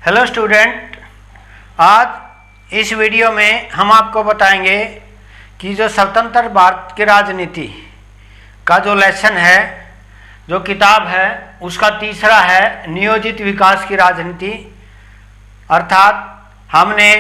Hello student, आज इस video में हम आपको बताएंगे कि जो स्वतंत्र भारत की राजनीति का जो लेसन है, जो किताब है, उसका तीसरा है नियोजित विकास की राजनीति। अर्थात हमने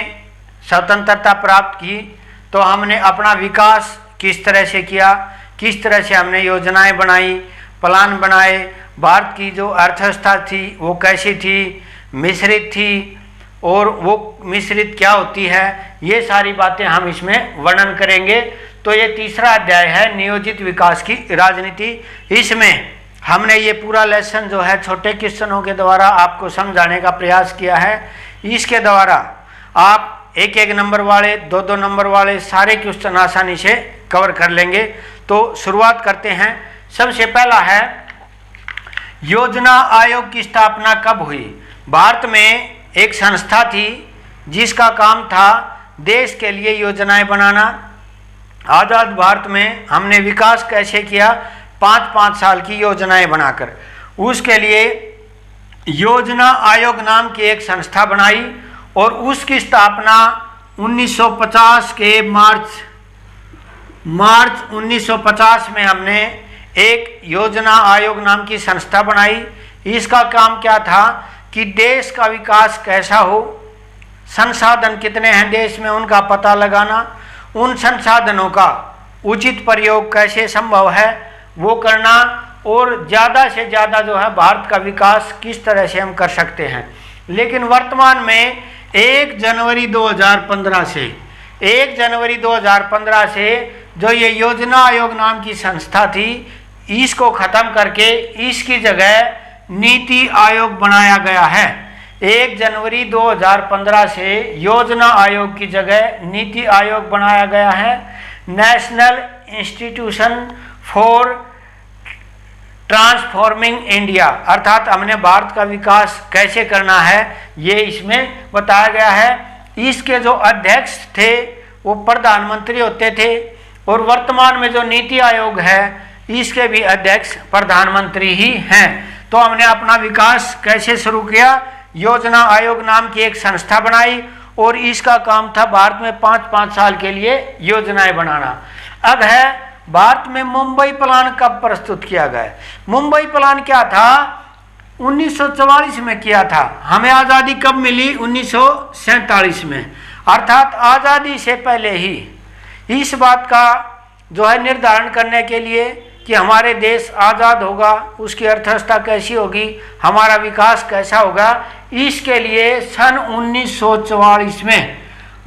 स्वतंत्रता प्राप्त की तो हमने अपना विकास किस तरह से किया, किस तरह से हमने योजनाएं बनाई, प्लान बनाए, भारत की जो अर्थव्यवस्था थी वो कैसी थी, मिश्रित थी, और वो मिश्रित क्या होती है, ये सारी बातें हम इसमें वर्णन करेंगे। तो ये तीसरा अध्याय है नियोजित विकास की राजनीति। इसमें हमने ये पूरा लेसन जो है छोटे क्वेश्चनों के द्वारा आपको समझाने का प्रयास किया है। इसके द्वारा आप एक एक नंबर वाले, दो दो नंबर वाले सारे क्वेश्चन आसानी से कवर कर लेंगे। तो शुरुआत करते हैं। सबसे पहला है, योजना आयोग की स्थापना कब हुई? भारत में एक संस्था थी जिसका काम था देश के लिए योजनाएं बनाना। आज़ाद भारत में हमने विकास कैसे किया, 5-5 साल की योजनाएं बनाकर। उसके लिए योजना आयोग नाम की एक संस्था बनाई और उसकी स्थापना 1950 के मार्च 1950 में हमने एक योजना आयोग नाम की संस्था बनाई। इसका काम क्या था कि देश का विकास कैसा हो, संसाधन कितने हैं देश में उनका पता लगाना, उन संसाधनों का उचित प्रयोग कैसे संभव है वो करना, और ज़्यादा से ज़्यादा जो है भारत का विकास किस तरह से हम कर सकते हैं। लेकिन वर्तमान में 1 जनवरी 2015 से जो ये योजना आयोग नाम की संस्था थी, इसको ख़त्म करके इसकी जगह नीति आयोग बनाया गया है। 1 जनवरी 2015 से योजना आयोग की जगह नीति आयोग बनाया गया है। National institution for transforming India, अर्थात हमने भारत का विकास कैसे करना है ये इसमें बताया गया है। इसके जो अध्यक्ष थे वो प्रधानमंत्री होते थे, और वर्तमान में जो नीति आयोग है इसके भी अध्यक्ष प्रधानमंत्री ही हैं। तो हमने अपना विकास कैसे शुरू किया? योजना आयोग नाम की एक संस्था बनाई और इसका काम था भारत में 5-5 साल के लिए योजनाएं बनाना। अब है, भारत में मुंबई प्लान कब प्रस्तुत किया गया? मुंबई प्लान क्या था? 1944 में किया था। हमें आज़ादी कब मिली? 1947 में। अर्थात आज़ादी से पहले ही इस बात का जो है निर्धारण करने के लिए कि हमारे देश आज़ाद होगा, उसकी अर्थव्यवस्था कैसी होगी, हमारा विकास कैसा होगा, इसके लिए सन 1944 में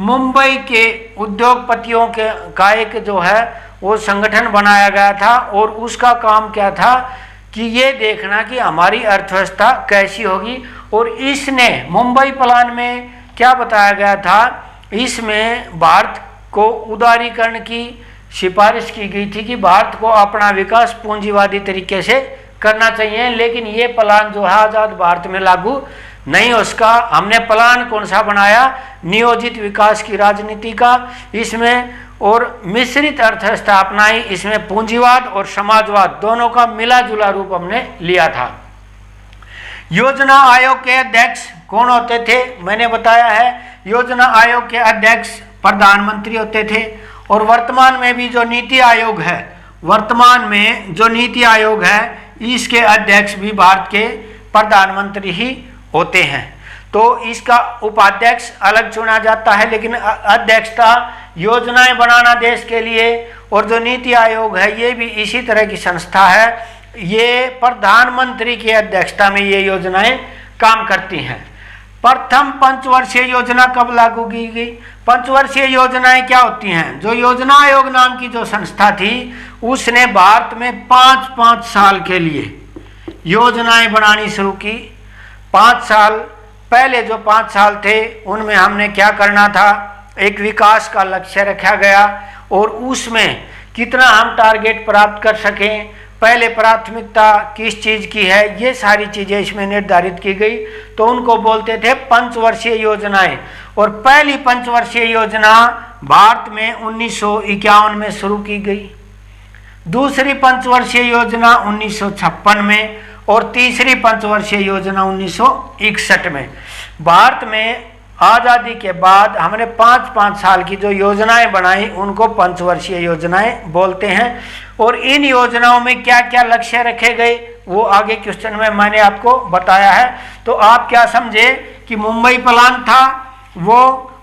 मुंबई के उद्योगपतियों का एक जो है वो संगठन बनाया गया था। और उसका काम क्या था कि ये देखना कि हमारी अर्थव्यवस्था कैसी होगी। और इसने मुंबई प्लान में क्या बताया गया था, इसमें भारत को उदारीकरण की सिफारिश की गई थी कि भारत को अपना विकास पूंजीवादी तरीके से करना चाहिए। लेकिन ये प्लान जो है आज़ाद भारत में लागू नहीं हो सका। हमने प्लान कौन सा बनाया? नियोजित विकास की राजनीति का। इसमें और मिश्रित अर्थव्यवस्था अपनाई, इसमें पूंजीवाद और समाजवाद दोनों का मिला जुला रूप हमने लिया था। योजना आयोग के अध्यक्ष कौन होते थे? मैंने बताया है, योजना आयोग के अध्यक्ष प्रधानमंत्री होते थे। और वर्तमान में भी जो नीति आयोग है, इसके अध्यक्ष भी भारत के प्रधानमंत्री ही होते हैं। तो इसका उपाध्यक्ष अलग चुना जाता है, लेकिन अध्यक्षता योजनाएं बनाना देश के लिए। और जो नीति आयोग है ये भी इसी तरह की संस्था है, ये प्रधानमंत्री की अध्यक्षता में ये योजनाएं काम करती हैं। प्रथम पंचवर्षीय योजना कब लागू की गई? पंचवर्षीय योजनाएं क्या होती हैं? जो योजना आयोग नाम की जो संस्था थी उसने भारत में 5-5 साल के लिए योजनाएं बनानी शुरू की। 5 साल पहले जो 5 साल थे उनमें हमने क्या करना था, एक विकास का लक्ष्य रखा गया और उसमें कितना हम टारगेट प्राप्त कर सकें, पहले प्राथमिकता किस चीज़ की है, ये सारी चीज़ें इसमें निर्धारित की गई। तो उनको बोलते थे पंचवर्षीय योजनाएं। और पहली पंचवर्षीय योजना भारत में 1951 में शुरू की गई, दूसरी पंचवर्षीय योजना 1956 में, और तीसरी पंचवर्षीय योजना 1961 में। भारत में आज़ादी के बाद हमने 5-5 साल की जो योजनाएं बनाई उनको पंचवर्षीय योजनाएं बोलते हैं। और इन योजनाओं में क्या क्या लक्ष्य रखे गए वो आगे क्वेश्चन में मैंने आपको बताया है। तो आप क्या समझे कि मुंबई प्लान था वो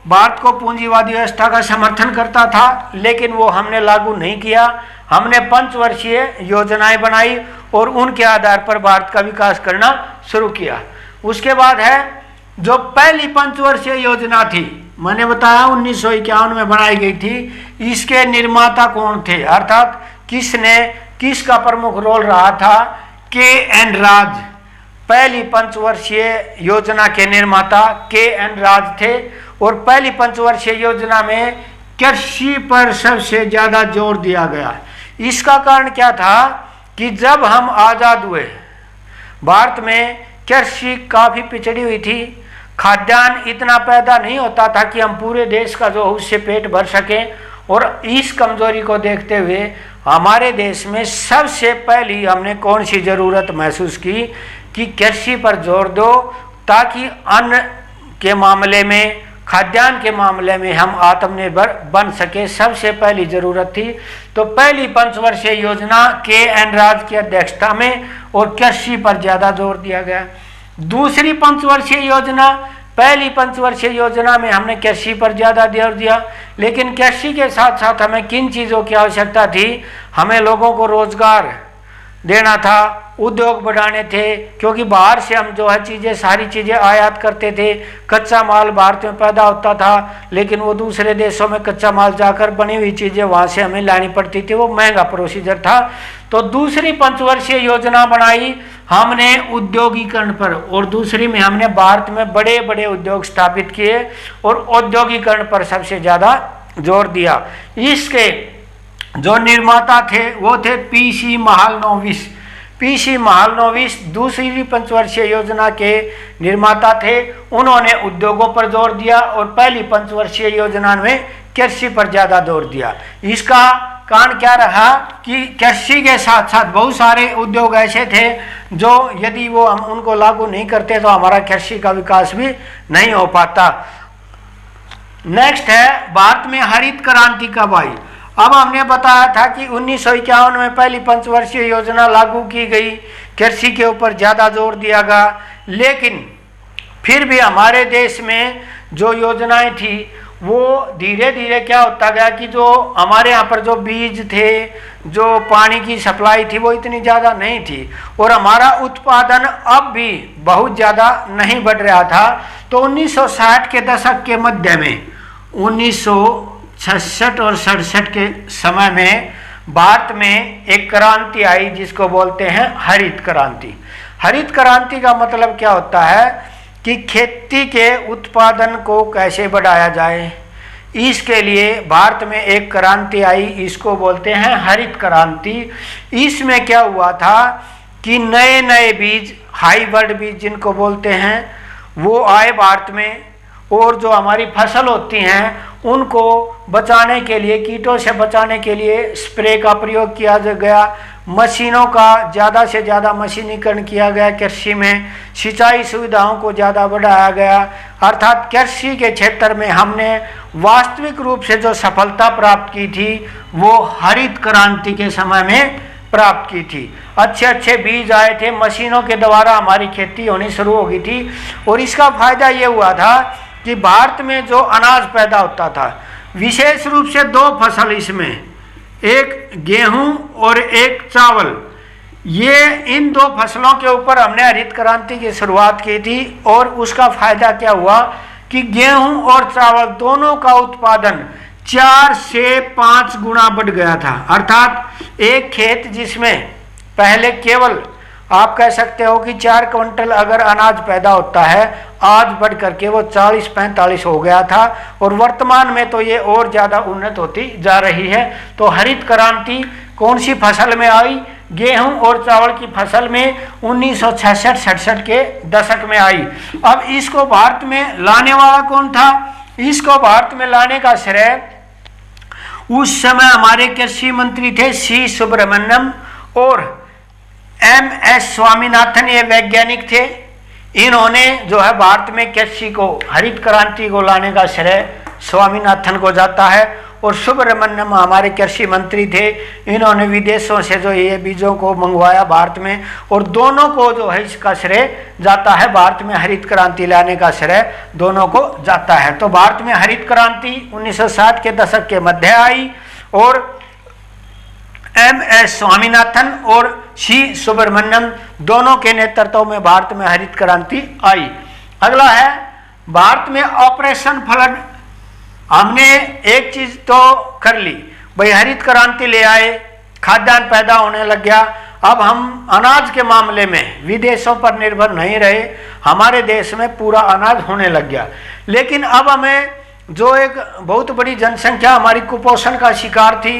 भारत को पूंजीवादी व्यवस्था का समर्थन करता था, लेकिन वो हमने लागू नहीं किया। हमने पंचवर्षीय योजनाएं बनाई और उनके आधार पर भारत का विकास करना शुरू किया। उसके बाद है जो पहली पंचवर्षीय योजना थी, मैंने बताया 1951 में बनाई गई थी। इसके निर्माता कौन थे, अर्थात किसका प्रमुख रोल रहा था? के.एन. राज पहली पंचवर्षीय योजना के निर्माता के.एन. राज थे। और पहली पंचवर्षीय योजना में कृषि पर सबसे ज्यादा जोर दिया गया। इसका कारण क्या था कि जब हम आज़ाद हुए भारत में कृषि काफ़ी पिछड़ी हुई थी, खाद्यान्न इतना पैदा नहीं होता था कि हम पूरे देश का जो उससे पेट भर सकें। और इस कमजोरी को देखते हुए हमारे देश में सबसे पहली हमने कौन सी ज़रूरत महसूस की कि कृषि पर जोर दो ताकि अन्न के मामले में, खाद्यान्न के मामले में हम आत्मनिर्भर बन सके। सबसे पहली ज़रूरत थी। तो पहली पंचवर्षीय योजना के.एन. राज की अध्यक्षता में और कृषि पर ज़्यादा जोर दिया गया। दूसरी पंचवर्षीय योजना, पहली पंचवर्षीय योजना में हमने कृषि पर ज़्यादा जोर दिया, लेकिन कृषि के साथ साथ हमें किन चीज़ों की आवश्यकता थी? हमें लोगों को रोजगार देना था, उद्योग बढ़ाने थे, क्योंकि बाहर से हम जो है चीज़ें, सारी चीज़ें आयात करते थे। कच्चा माल भारत में पैदा होता था, लेकिन वो दूसरे देशों में कच्चा माल जाकर बनी हुई चीज़ें वहाँ से हमें लानी पड़ती थी, वो महंगा प्रोसीजर था। तो दूसरी पंचवर्षीय योजना बनाई हमने उद्योगीकरण पर, और दूसरी में हमने भारत में बड़े बड़े उद्योग स्थापित किए और औद्योगिकरण पर सबसे ज़्यादा जोर दिया। इसके जो निर्माता थे वो थे पी.सी. महालनोबिस। पी.सी. महालनोबिस दूसरी पंचवर्षीय योजना के निर्माता थे। उन्होंने उद्योगों पर जोर दिया और पहली पंचवर्षीय योजना में कृषि पर ज़्यादा जोर दिया। इसका कारण क्या रहा कि कृषि के साथ साथ बहुत सारे उद्योग ऐसे थे जो यदि वो हम उनको लागू नहीं करते तो हमारा कृषि का विकास भी नहीं हो पाता। नेक्स्ट है भारत में हरित क्रांति कब आई? अब हमने बताया था कि 1951 में पहली पंचवर्षीय योजना लागू की गई, कृषि के ऊपर ज़्यादा जोर दिया गया, लेकिन फिर भी हमारे देश में जो योजनाएं थी वो धीरे धीरे क्या होता गया कि जो हमारे यहाँ पर जो बीज थे, जो पानी की सप्लाई थी वो इतनी ज़्यादा नहीं थी और हमारा उत्पादन अब भी बहुत ज़्यादा नहीं बढ़ रहा था। तो 1960 के दशक के मध्य में 1966 और 67 के समय में भारत में एक क्रांति आई जिसको बोलते हैं हरित क्रांति। हरित क्रांति का मतलब क्या होता है कि खेती के उत्पादन को कैसे बढ़ाया जाए, इसके लिए भारत में एक क्रांति आई, इसको बोलते हैं हरित क्रांति। इसमें क्या हुआ था कि नए नए बीज, हाइब्रिड बीज जिनको बोलते हैं, वो आए भारत में, और जो हमारी फसल होती हैं उनको बचाने के लिए, कीटों से बचाने के लिए स्प्रे का प्रयोग किया गया। मशीनों का ज़्यादा से ज़्यादा मशीनीकरण किया गया कृषि में, सिंचाई सुविधाओं को ज़्यादा बढ़ाया गया। अर्थात कृषि के क्षेत्र में हमने वास्तविक रूप से जो सफलता प्राप्त की थी वो हरित क्रांति के समय में प्राप्त की थी। अच्छे अच्छे बीज आए थे, मशीनों के द्वारा हमारी खेती होनी शुरू हो गई थी। और इसका फायदा ये हुआ था कि भारत में जो अनाज पैदा होता था, विशेष रूप से दो फसल इसमें, एक गेहूं और एक चावल, ये इन दो फसलों के ऊपर हमने हरित क्रांति की शुरुआत की थी। और उसका फायदा क्या हुआ कि गेहूं और चावल दोनों का उत्पादन 4 से 5 गुना बढ़ गया था। अर्थात एक खेत जिसमें पहले केवल आप कह सकते हो कि 4 क्विंटल अगर अनाज पैदा होता है, आज बढ़ करके वो 40-45 हो गया था और वर्तमान में तो ये और ज़्यादा उन्नत होती जा रही है। तो हरित क्रांति कौन सी फसल में आई? गेहूं और चावल की फसल में 1966-67 के दशक में आई। अब इसको भारत में लाने वाला कौन था? इसको भारत में लाने का श्रेय उस समय हमारे कृषि मंत्री थे सी. सुब्रमण्यम और MS स्वामीनाथन ये वैज्ञानिक थे। इन्होंने जो है भारत में कृषि को, हरित क्रांति को लाने का श्रेय स्वामीनाथन को जाता है। और सुब्रमण्यम हमारे कृषि मंत्री थे, इन्होंने विदेशों से जो ये बीजों को मंगवाया भारत में, और दोनों को जो है इसका श्रेय जाता है, भारत में हरित क्रांति लाने का श्रेय दोनों को जाता है। तो भारत में हरित क्रांति 1960 के दशक के मध्य आई और MS स्वामीनाथन और C सुब्रमण्यम दोनों के नेतृत्व में भारत में हरित क्रांति आई। अगला है भारत में ऑपरेशन फ्लड। हमने एक चीज तो कर ली भाई, हरित क्रांति ले आए, खाद्यान्न पैदा होने लग गया। अब हम अनाज के मामले में विदेशों पर निर्भर नहीं रहे, हमारे देश में पूरा अनाज होने लग गया। लेकिन अब हमें जो एक बहुत बड़ी जनसंख्या हमारी कुपोषण का शिकार थी,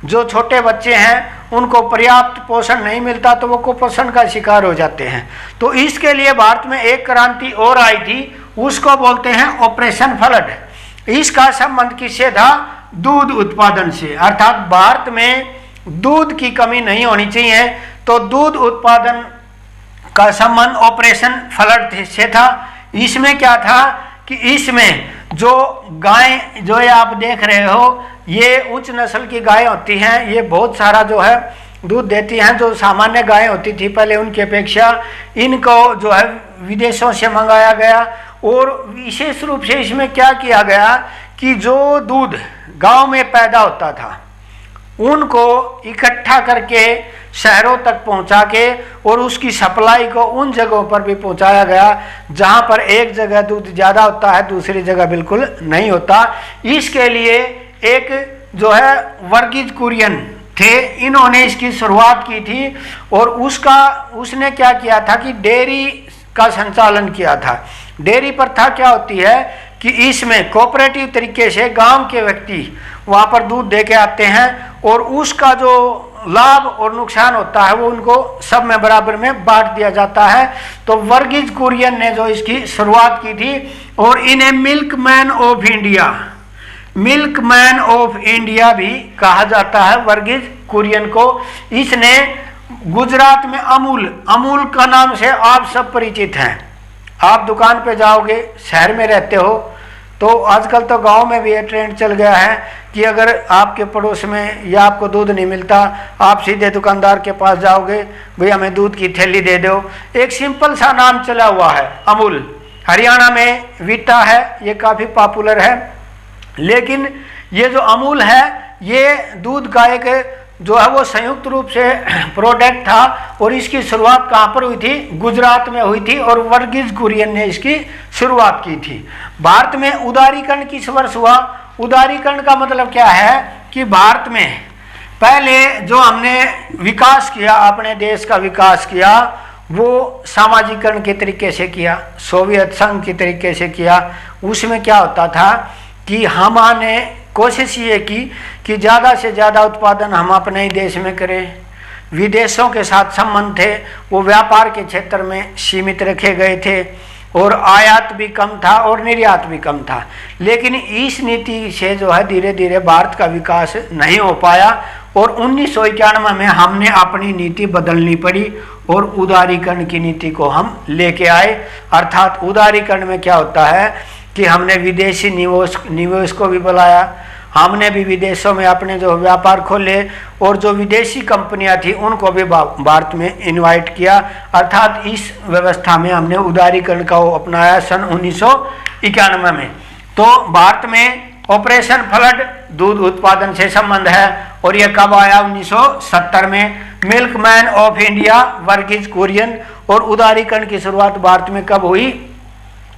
जो छोटे बच्चे हैं उनको पर्याप्त पोषण नहीं मिलता तो वो कुपोषण का शिकार हो जाते हैं। तो इसके लिए भारत में एक क्रांति और आई थी, उसको बोलते हैं ऑपरेशन फ्लड। इसका संबंध किससे था? दूध उत्पादन से। अर्थात भारत में दूध की कमी नहीं होनी चाहिए, तो दूध उत्पादन का संबंध ऑपरेशन फ्लड से था। इसमें क्या था कि इसमें जो गाय जो ये आप देख रहे हो, ये उच्च नस्ल की गाय होती हैं, ये बहुत सारा जो है दूध देती हैं। जो सामान्य गाय होती थी पहले उनकी अपेक्षा, इनको जो है विदेशों से मंगाया गया। और विशेष रूप से इसमें क्या किया गया कि जो दूध गांव में पैदा होता था उनको इकट्ठा करके शहरों तक पहुंचा के और उसकी सप्लाई को उन जगहों पर भी पहुंचाया गया जहां पर एक जगह दूध ज़्यादा होता है, दूसरी जगह बिल्कुल नहीं होता। इसके लिए एक जो है वर्गीज कुरियन थे, इन्होंने इसकी शुरुआत की थी। और उसने क्या किया था कि डेयरी का संचालन किया था। डेयरी प्रथा क्या होती है कि इसमें कोऑपरेटिव तरीके से गांव के व्यक्ति वहां पर दूध दे के आते हैं और उसका जो लाभ और नुकसान होता है वो उनको सब में बराबर में बांट दिया जाता है। तो वर्गीज कुरियन ने जो इसकी शुरुआत की थी, और इन्हें milkman of India, milkman of India भी कहा जाता है वर्गीज कुरियन को। इसने गुजरात में अमूल का नाम से आप सब परिचित हैं। आप दुकान पे जाओगे, शहर में रहते हो तो आजकल तो गांव में भी ये ट्रेंड चल गया है कि अगर आपके पड़ोस में या आपको दूध नहीं मिलता, आप सीधे दुकानदार के पास जाओगे, भैया हमें दूध की थैली दे दो। एक सिंपल सा नाम चला हुआ है अमूल। हरियाणा में वीटा है, ये काफ़ी पॉपुलर है। लेकिन ये जो अमूल है, ये दूध का एक जो है वो संयुक्त रूप से प्रोडक्ट था। और इसकी शुरुआत कहाँ पर हुई थी? गुजरात में हुई थी और वर्गीज कुरियन ने इसकी शुरुआत की थी। भारत में उदारीकरण किस वर्ष हुआ? उदारीकरण का मतलब क्या है कि भारत में पहले जो हमने विकास किया, अपने देश का विकास किया, वो सामाजिकरण के तरीके से किया, सोवियत संघ के तरीके से किया। उसमें क्या होता था कि हमने कोशिश ये की कि ज़्यादा से ज़्यादा उत्पादन हम अपने ही देश में करें। विदेशों के साथ संबंध थे वो व्यापार के क्षेत्र में सीमित रखे गए थे और आयात भी कम था और निर्यात भी कम था। लेकिन इस नीति से जो है धीरे धीरे भारत का विकास नहीं हो पाया और 1991 में हमने अपनी नीति बदलनी पड़ी और उदारीकरण की नीति को हम लेके आए। अर्थात उदारीकरण में क्या होता है कि हमने विदेशी निवेश को भी बुलाया, हमने भी विदेशों में अपने जो व्यापार खोले और जो विदेशी कंपनियां थी उनको भी भारत में इनवाइट किया। अर्थात इस व्यवस्था में हमने उदारीकरण का अपनाया सन 1991 में। तो भारत में ऑपरेशन फ्लड दूध उत्पादन से संबंध है और यह कब आया? 1970 में। Milkman of India Varghese Kurien और उदारीकरण की शुरुआत भारत में कब हुई?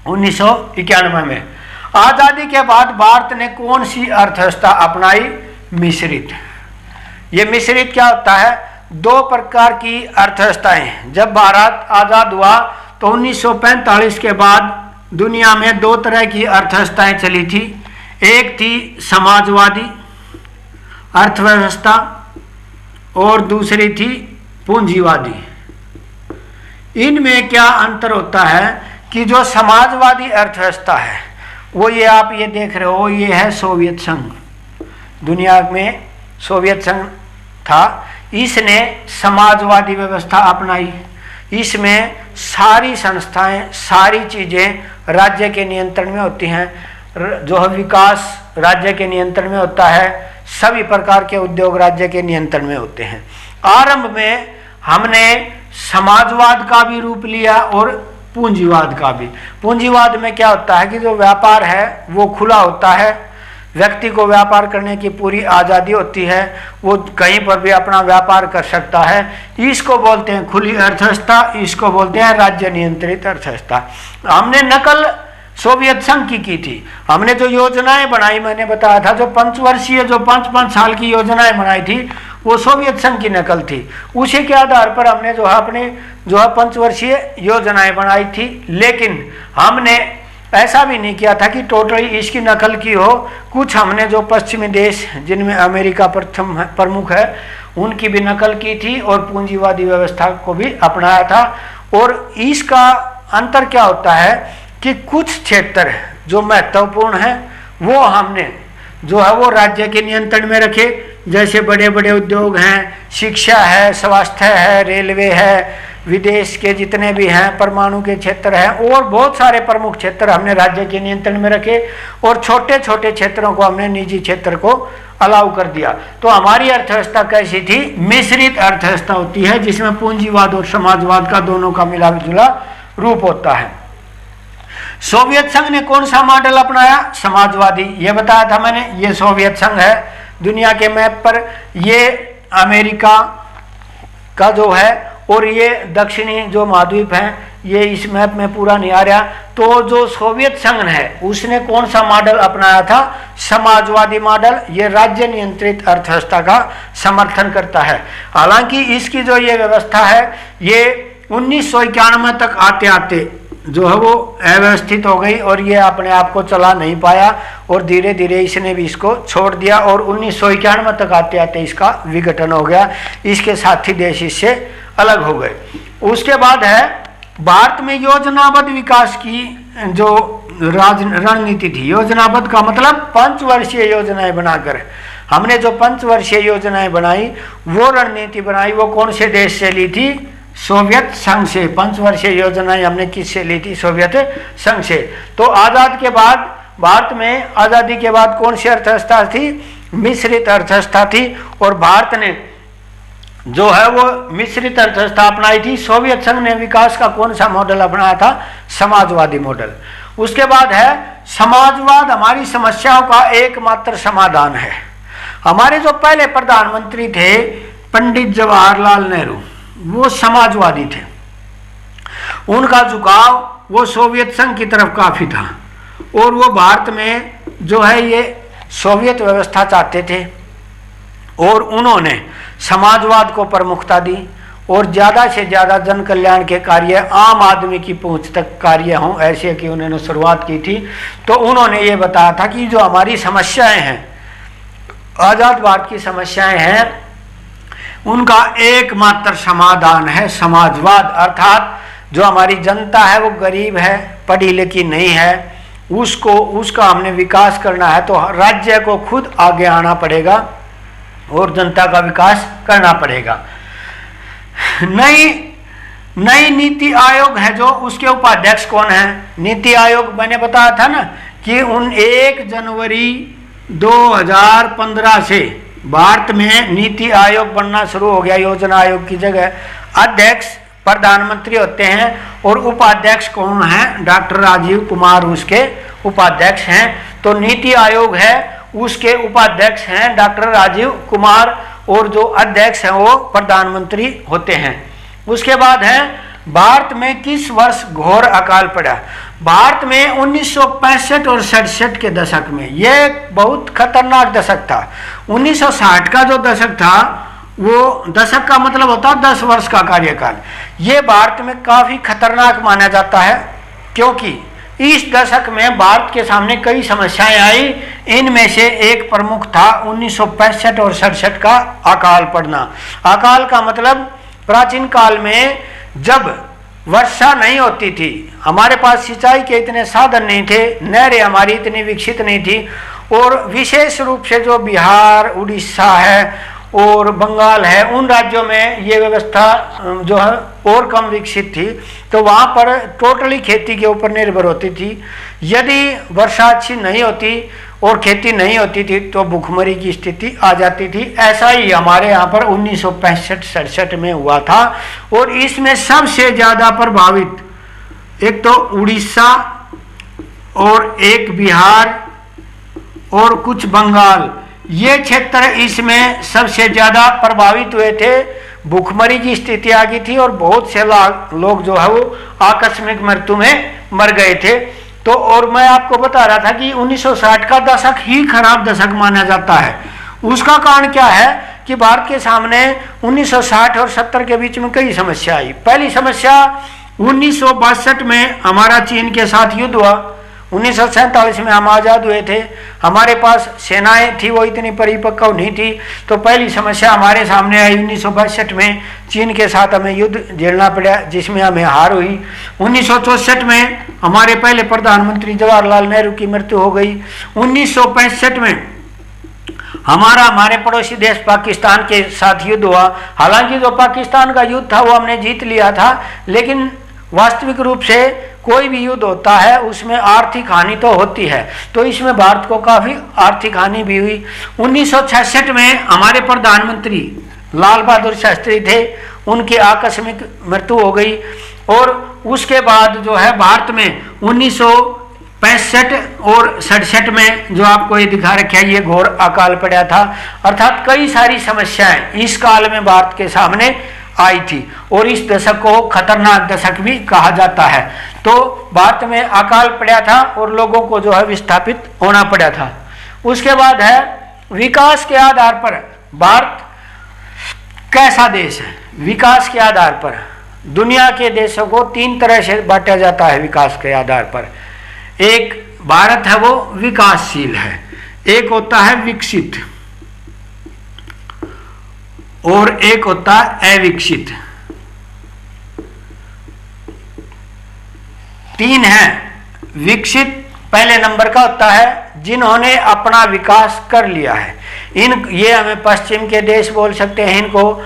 1991 में। आज़ादी के बाद भारत ने कौन सी अर्थव्यवस्था अपनाई? मिश्रित। ये मिश्रित क्या होता है? दो प्रकार की अर्थव्यवस्थाएं। जब भारत आज़ाद हुआ तो 1945 के बाद दुनिया में दो तरह की अर्थव्यवस्थाएं चली थी। एक थी समाजवादी अर्थव्यवस्था और दूसरी थी पूंजीवादी। इनमें क्या अंतर होता है कि जो समाजवादी अर्थव्यवस्था है वो ये आप ये देख रहे हो, ये है सोवियत संघ। दुनिया में सोवियत संघ था, इसने समाजवादी व्यवस्था अपनाई। इसमें सारी संस्थाएं, सारी चीज़ें राज्य के नियंत्रण में होती हैं, जो है विकास राज्य के नियंत्रण में होता है, सभी प्रकार के उद्योग राज्य के नियंत्रण में होते हैं। आरंभ में हमने समाजवाद का भी रूप लिया और पूंजीवाद का भी। पूंजीवाद में क्या होता है कि जो व्यापार है वो खुला होता है, व्यक्ति को व्यापार करने की पूरी आज़ादी होती है, वो कहीं पर भी अपना व्यापार कर सकता है। इसको बोलते हैं खुली अर्थव्यवस्था, इसको बोलते हैं राज्य नियंत्रित अर्थव्यवस्था। हमने नकल सोवियत संघ की थी। हमने जो योजनाएं बनाई, मैंने बताया था, जो पंचवर्षीय जो 5-5 साल की योजनाएं बनाई थी वो सोवियत संघ की नकल थी। उसी के आधार पर हमने जो है अपने जो है पंचवर्षीय योजनाएं बनाई थी। लेकिन हमने ऐसा भी नहीं किया था कि टोटली इसकी नकल की हो। कुछ हमने जो पश्चिमी देश जिनमें अमेरिका प्रमुख है उनकी भी नकल की थी और पूंजीवादी व्यवस्था को भी अपनाया था। और इसका अंतर क्या होता है कि कुछ क्षेत्र जो महत्वपूर्ण हैं वो हमने जो है वो राज्य के नियंत्रण में रखे, जैसे बड़े बड़े उद्योग हैं, शिक्षा है, स्वास्थ्य है, रेलवे है, विदेश के जितने भी हैं, परमाणु के क्षेत्र हैं, और बहुत सारे प्रमुख क्षेत्र हमने राज्य के नियंत्रण में रखे और छोटे छोटे क्षेत्रों को हमने निजी क्षेत्र को अलाउ कर दिया। तो हमारी अर्थव्यवस्था कैसी थी? मिश्रित अर्थव्यवस्था होती है, जिसमें पूंजीवाद और समाजवाद का दोनों का मिला जुला रूप होता है। सोवियत संघ ने कौन सा मॉडल अपनाया? समाजवादी। ये बताया था मैंने, ये सोवियत संघ है दुनिया के मैप पर, ये अमेरिका का जो है, और ये दक्षिणी जो महाद्वीप हैं ये इस मैप में पूरा नहीं आ रहा। तो जो सोवियत संघ है उसने कौन सा मॉडल अपनाया था? समाजवादी मॉडल। ये राज्य नियंत्रित अर्थव्यवस्था का समर्थन करता है। हालांकि इसकी जो ये व्यवस्था है ये 1991 तक आते आते जो है वो अव्यवस्थित हो गई और ये अपने आप को चला नहीं पाया और धीरे धीरे इसने भी इसको छोड़ दिया और 1991 तक आते आते इसका विघटन हो गया। इसके साथी देश इससे अलग हो गए। उसके बाद है भारत में योजनाबद्ध विकास की जो रणनीति थी। योजनाबद्ध का मतलब पंचवर्षीय योजनाएं बनाकर, हमने जो पंचवर्षीय योजनाएं बनाई वो रणनीति बनाई, वो कौन से देश से ली थी? सोवियत संघ से। पंचवर्षीय योजनाएं हमने किससे ली थी? सोवियत संघ से। तो आज़ाद के बाद भारत में, आज़ादी के बाद कौन सी अर्थव्यवस्था थी? मिश्रित अर्थव्यवस्था थी और भारत ने जो है वो मिश्रित अर्थव्यवस्था अपनाई थी। सोवियत संघ ने विकास का कौन सा मॉडल अपनाया था? समाजवादी मॉडल। उसके बाद है समाजवाद हमारी समस्याओं का एकमात्र समाधान है। हमारे जो पहले प्रधानमंत्री थे पंडित जवाहरलाल नेहरू, वो समाजवादी थे। उनका झुकाव वो सोवियत संघ की तरफ काफी था और वो भारत में जो है ये सोवियत व्यवस्था चाहते थे और उन्होंने समाजवाद को प्रमुखता दी और ज़्यादा से ज़्यादा जन कल्याण के कार्य, आम आदमी की पहुंच तक कार्य हों, ऐसे की उन्होंने शुरुआत की थी। तो उन्होंने ये बताया था कि जो हमारी समस्याएं हैं, आज़ाद भारत की समस्याएं हैं, उनका एकमात्र समाधान है समाजवाद। अर्थात जो हमारी जनता है वो गरीब है, पढ़ी लिखी नहीं है, उसका हमने विकास करना है तो राज्य को खुद आगे आना पड़ेगा और जनता का विकास करना पड़ेगा। नई नीति आयोग है जो, उसके उपाध्यक्ष कौन है? नीति आयोग मैंने बताया था ना कि 1 जनवरी 2015 से भारत में नीति आयोग बनना शुरू हो गया। योजना आयोग की जगह अध्यक्ष प्रधानमंत्री होते हैं और उपाध्यक्ष कौन है? डॉक्टर राजीव कुमार उसके उपाध्यक्ष हैं। तो नीति आयोग है, उसके उपाध्यक्ष हैं डॉक्टर राजीव कुमार और जो अध्यक्ष हैं वो प्रधानमंत्री होते हैं। उसके बाद है भारत में किस वर्ष घोर अकाल पड़ा? भारत में 1965 और 67 के दशक में, यह बहुत खतरनाक दशक था। 1960 का जो दशक था, वो दशक का मतलब होता है 10 वर्ष का कार्यकाल। ये भारत में काफी खतरनाक माना जाता है क्योंकि इस दशक में भारत के सामने कई समस्याएं आई। इनमें से एक प्रमुख था 1965 और 67 का अकाल पड़ना। अकाल का मतलब प्राचीन काल में जब वर्षा नहीं होती थी, हमारे पास सिंचाई के इतने साधन नहीं थे, नहरें हमारी इतनी विकसित नहीं थी और विशेष रूप से जो बिहार, उड़ीसा है और बंगाल है, उन राज्यों में ये व्यवस्था जो है और कम विकसित थी। तो वहाँ पर टोटली खेती के ऊपर निर्भर होती थी। यदि वर्षा अच्छी नहीं होती और खेती नहीं होती थी तो भूखमरी की स्थिति आ जाती थी। ऐसा ही हमारे यहाँ पर 1965-67 में हुआ था। और इसमें सबसे ज़्यादा प्रभावित एक तो उड़ीसा और एक बिहार और कुछ बंगाल, ये क्षेत्र इसमें सबसे ज़्यादा प्रभावित हुए थे। भूखमरी की स्थिति आ गई थी और बहुत से लोग जो है वो आकस्मिक मृत्यु में मर गए थे। तो और मैं आपको बता रहा था कि 1960 का दशक ही खराब दशक माना जाता है। उसका कारण क्या है कि भारत के सामने 1960 और 70 के बीच में कई समस्या आई। पहली समस्या 1962 में हमारा चीन के साथ युद्ध हुआ। 1947 में हम आज़ाद हुए थे, हमारे पास सेनाएं थी वो इतनी परिपक्व नहीं थी। तो पहली समस्या हमारे सामने आई 1962 में, चीन के साथ हमें युद्ध झेलना पड़ा जिसमें हमें हार हुई। 1964 में हमारे पहले प्रधानमंत्री जवाहरलाल नेहरू की मृत्यु हो गई। 1965 में हमारे पड़ोसी देश पाकिस्तान के साथ युद्ध हुआ। हालांकि जो पाकिस्तान का युद्ध था वो हमने जीत लिया था, लेकिन वास्तविक रूप से कोई भी युद्ध होता है उसमें आर्थिक हानि तो होती है। तो इसमें भारत को काफ़ी आर्थिक हानि भी हुई। 1966 में हमारे प्रधानमंत्री लाल बहादुर शास्त्री थे, उनकी आकस्मिक मृत्यु हो गई। और उसके बाद जो है भारत में 1965 और 67 में जो आपको ये दिखा रखा है, ये घोर अकाल पड़ा था। अर्थात कई सारी समस्याएं इस काल में भारत के सामने आई थी और इस दशक को खतरनाक दशक भी कहा जाता है। तो भारत में अकाल पड़ा था और लोगों को जो है विस्थापित होना पड़ा था। उसके बाद है विकास के आधार पर भारत कैसा देश है। विकास के आधार पर दुनिया के देशों को 3 तरह से बांटा जाता है विकास के आधार पर। एक भारत है वो विकासशील है, एक होता है विकसित और एक होता है अविकसित। 3 है। विकसित पहले नंबर का होता है जिन्होंने अपना विकास कर लिया है। ये हमें पश्चिम के देश बोल सकते हैं इनको,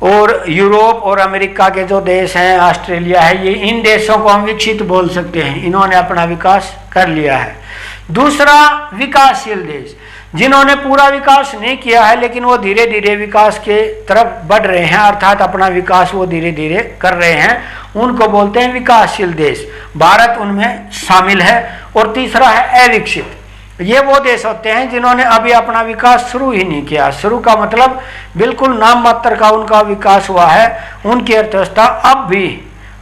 और यूरोप और अमेरिका के जो देश हैं, ऑस्ट्रेलिया है, ये इन देशों को हम विकसित बोल सकते हैं। इन्होंने अपना विकास कर लिया है। दूसरा विकासशील देश, जिन्होंने पूरा विकास नहीं किया है लेकिन वो धीरे धीरे विकास के तरफ बढ़ रहे हैं, अर्थात अपना विकास वो धीरे धीरे कर रहे हैं, उनको बोलते हैं विकासशील देश। भारत उनमें शामिल है। और तीसरा है अविकसित। ये वो देश होते हैं जिन्होंने अभी अपना विकास शुरू ही नहीं किया। शुरू का मतलब बिल्कुल नाम मात्र का उनका विकास हुआ है। उनकी अर्थव्यवस्था अब भी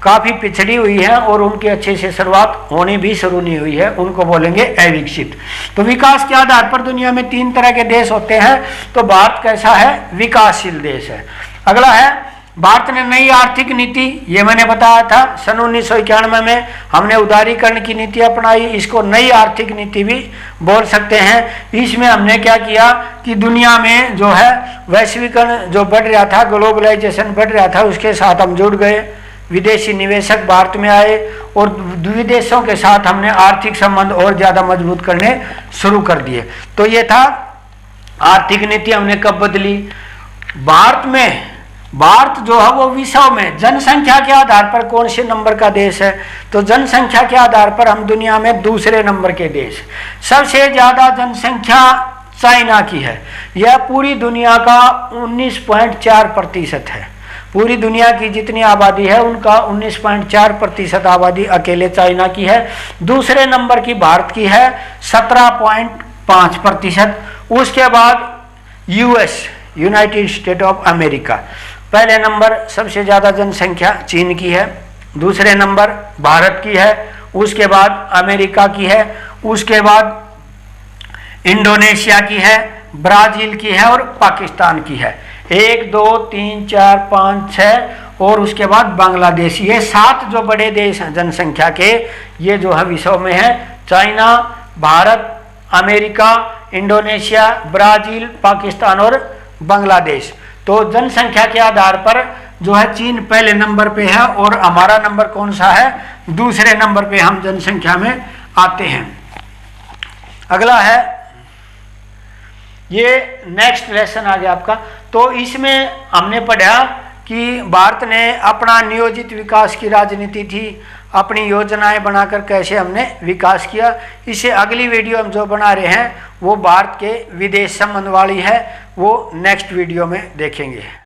काफ़ी पिछड़ी हुई है और उनकी अच्छे से शुरुआत होनी भी शुरू नहीं हुई है, उनको बोलेंगे अविकसित। तो विकास के आधार पर दुनिया में 3 तरह के देश होते हैं। तो भारत कैसा है? विकासशील देश है। अगला है भारत ने नई आर्थिक नीति, ये मैंने बताया था सन 1991 में हमने उदारीकरण की नीति अपनाई। इसको नई आर्थिक नीति भी बोल सकते हैं। इसमें हमने क्या किया कि दुनिया में जो है वैश्वीकरण जो बढ़ रहा था, ग्लोबलाइजेशन बढ़ रहा था, उसके साथ हम जुड़ गए। विदेशी निवेशक भारत में आए और विदेशों के साथ हमने आर्थिक संबंध और ज़्यादा मजबूत करने शुरू कर दिए। तो ये था आर्थिक नीति हमने कब बदली। भारत जो है वो विश्व में जनसंख्या के आधार पर कौन से नंबर का देश है? तो जनसंख्या के आधार पर हम दुनिया में दूसरे नंबर के देश। सबसे ज़्यादा जनसंख्या चाइना की है। यह पूरी दुनिया का 19.4% है। पूरी दुनिया की जितनी आबादी है उनका 19.4% आबादी अकेले चाइना की है। दूसरे नंबर की भारत की है 17.5%। उसके बाद US, United state of America. पहले नंबर सबसे ज़्यादा जनसंख्या चीन की है, दूसरे नंबर भारत की है, उसके बाद अमेरिका की है, उसके बाद इंडोनेशिया की है, ब्राज़ील की है और पाकिस्तान की है। 1 2 3 4 5 6 और उसके बाद बांग्लादेश। ये 7 जो बड़े देश हैं जनसंख्या के, ये जो है विश्व में है। China, Bharat, America, Indonesia, Brazil, Pakistan और बांग्लादेश। तो जनसंख्या के आधार पर जो है चीन पहले नंबर पे है और हमारा नंबर कौन सा है? दूसरे नंबर पे हम जनसंख्या में आते हैं। अगला है ये नेक्स्ट लेसन आ गया आपका। तो इसमें हमने पढ़ा कि भारत ने अपना नियोजित विकास की राजनीति थी, अपनी योजनाएं बनाकर कैसे हमने विकास किया। इसे अगली वीडियो हम जो बना रहे हैं वो भारत के विदेश संबंध वाली है, वो नेक्स्ट वीडियो में देखेंगे।